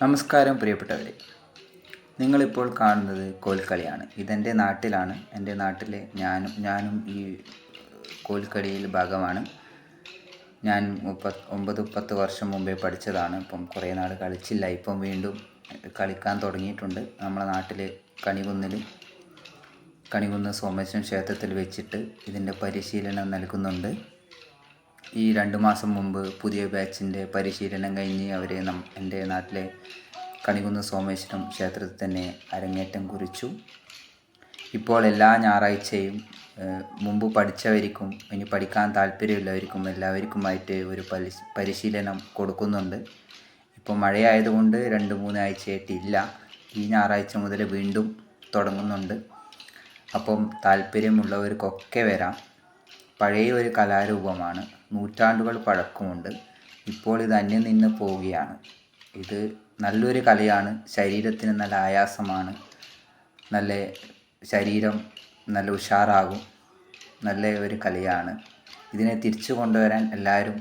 നമസ്കാരം പ്രിയപ്പെട്ടവരെ, നിങ്ങളിപ്പോൾ കാണുന്നത് കോൽക്കളിയാണ്. ഇതെൻ്റെ നാട്ടിലാണ്. എൻ്റെ നാട്ടിലെ ഞാനും ഈ കോൽക്കളിയിൽ ഭാഗമാണ്. ഞാൻ 9-10 വർഷം മുമ്പേ പഠിച്ചതാണ്. ഇപ്പം കുറേ നാൾ കളിച്ചില്ല. ഇപ്പം വീണ്ടും കളിക്കാൻ തുടങ്ങിയിട്ടുണ്ട്. നമ്മളെ നാട്ടിൽ കണികുന്ന് സോമേശ്വരൻ ക്ഷേത്രത്തിൽ വെച്ചിട്ട് ഇതിൻ്റെ പരിശീലനം നൽകുന്നുണ്ട്. ഈ 2 മാസം മുമ്പ് പുതിയ ബാച്ചിൻ്റെ പരിശീലനം കഴിഞ്ഞ് അവർ എൻ്റെ നാട്ടിലെ കണികുന്ന് സോമേശ്വരം ക്ഷേത്രത്തിൽ തന്നെ അരങ്ങേറ്റം കുറിച്ചു. ഇപ്പോൾ എല്ലാ ഞായറാഴ്ചയും മുമ്പ് പഠിച്ചവർക്കും ഇനി പഠിക്കാൻ താല്പര്യമുള്ളവർക്കും എല്ലാവർക്കുമായിട്ട് ഒരു പരിശീലനം കൊടുക്കുന്നുണ്ട്. ഇപ്പോൾ മഴയായതുകൊണ്ട് 2-3 ആഴ്ചയായിട്ടില്ല. ഈ ഞായറാഴ്ച മുതൽ വീണ്ടും തുടങ്ങുന്നുണ്ട്. അപ്പം താല്പര്യമുള്ളവർക്കൊക്കെ വരാം. പഴയ ഒരു കലാരൂപമാണ്. നൂറ്റാണ്ടുകൾ പഴക്കമുണ്ട്. ഇപ്പോൾ ഇത് അന്യം നിന്ന് പോവുകയാണ്. ഇത് നല്ലൊരു കലയാണ്. ശരീരത്തിന് നല്ല ആയാസമാണ്. നല്ല ശരീരം നല്ല ഉഷാറാകും. നല്ല ഒരു കലയാണ്. ഇതിനെ തിരിച്ചു കൊണ്ടുവരാൻ എല്ലാവരും,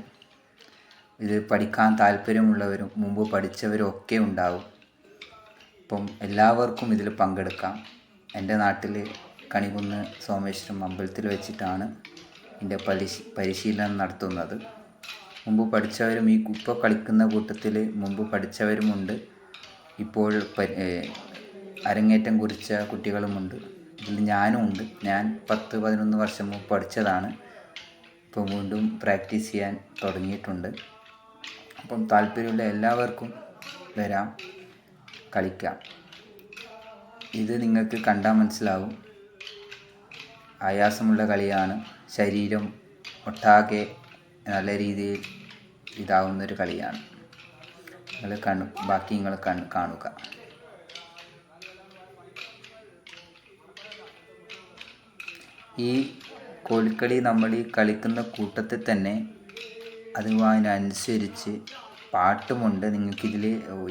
ഇത് പഠിക്കാൻ താല്പര്യമുള്ളവരും മുമ്പ് പഠിച്ചവരും ഒക്കെ ഉണ്ടാവും. അപ്പം എല്ലാവർക്കും ഇതിൽ പങ്കെടുക്കാം. എൻ്റെ നാട്ടിൽ കണികുന്ന് സോമേശ്വരം അമ്പലത്തിൽ വെച്ചിട്ടാണ് ഇതിൻ്റെ പരിശീലനം നടത്തുന്നത്. മുമ്പ് പഠിച്ചവരും ഇപ്പോൾ കളിക്കുന്ന കൂട്ടത്തിൽ മുമ്പ് പഠിച്ചവരുമുണ്ട്. ഇപ്പോൾ അരങ്ങേറ്റം കുറിച്ച കുട്ടികളുമുണ്ട്. ഇതിൽ ഞാനും ഉണ്ട്. ഞാൻ 10-11 വർഷം മുമ്പ് പഠിച്ചതാണ്. ഇപ്പോൾ വീണ്ടും പ്രാക്ടീസ് ചെയ്യാൻ തുടങ്ങിയിട്ടുണ്ട്. അപ്പം താല്പര്യമുള്ള എല്ലാവർക്കും വരാം, കളിക്കാം. ഇത് നിങ്ങൾക്ക് കണ്ടാൽ മനസ്സിലാവും. ആയാസമുള്ള കളിയാണ്. ശരീരം ഒട്ടാകെ നല്ല രീതിയിൽ ഇതാവുന്നൊരു കളിയാണ്. ബാക്കി നിങ്ങൾ കാണുക. ഈ കോൽക്കളി നമ്മൾ ഈ കളിക്കുന്ന കൂട്ടത്തിൽ തന്നെ അതിനനുസരിച്ച് പാട്ടുമുണ്ട്. നിങ്ങൾക്കിതിൽ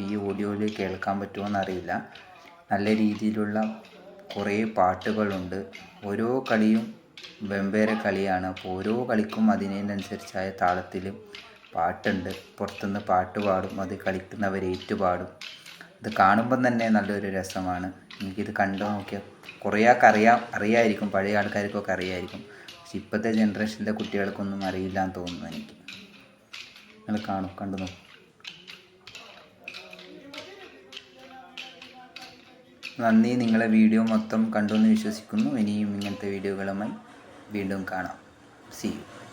ഈ ഓഡിയോയിൽ കേൾക്കാൻ പറ്റുമോ എന്നറിയില്ല. നല്ല രീതിയിലുള്ള കുറേ പാട്ടുകളുണ്ട്. ഓരോ കളിയും വെമ്പേറെ കളിയാണ്. അപ്പോൾ ഓരോ കളിക്കും അതിനനുസരിച്ചായ താളത്തിൽ പാട്ടുണ്ട്. പുറത്തുനിന്ന് പാട്ട് പാടും, അത് കളിക്കുന്നവർ ഏറ്റുപാടും. ഇത് കാണുമ്പം തന്നെ നല്ലൊരു രസമാണ്. എനിക്കിത് കണ്ടു നോക്കിയാൽ കുറേ അറിയായിരിക്കും, പഴയ ആൾക്കാർക്കൊക്കെ അറിയായിരിക്കും. പക്ഷെ ഇപ്പോഴത്തെ ജനറേഷനിലെ കുട്ടികൾക്കൊന്നും അറിയില്ല എന്ന് തോന്നുന്നു എനിക്ക്. നിങ്ങൾ കണ്ടു നോക്കും. നന്ദി. നിങ്ങളെ വീഡിയോ മൊത്തം കണ്ടു എന്ന് വിശ്വസിക്കുന്നു. ഇനിയും ഇങ്ങനത്തെ വീഡിയോകളുമായി വീണ്ടും കാണാം. See you.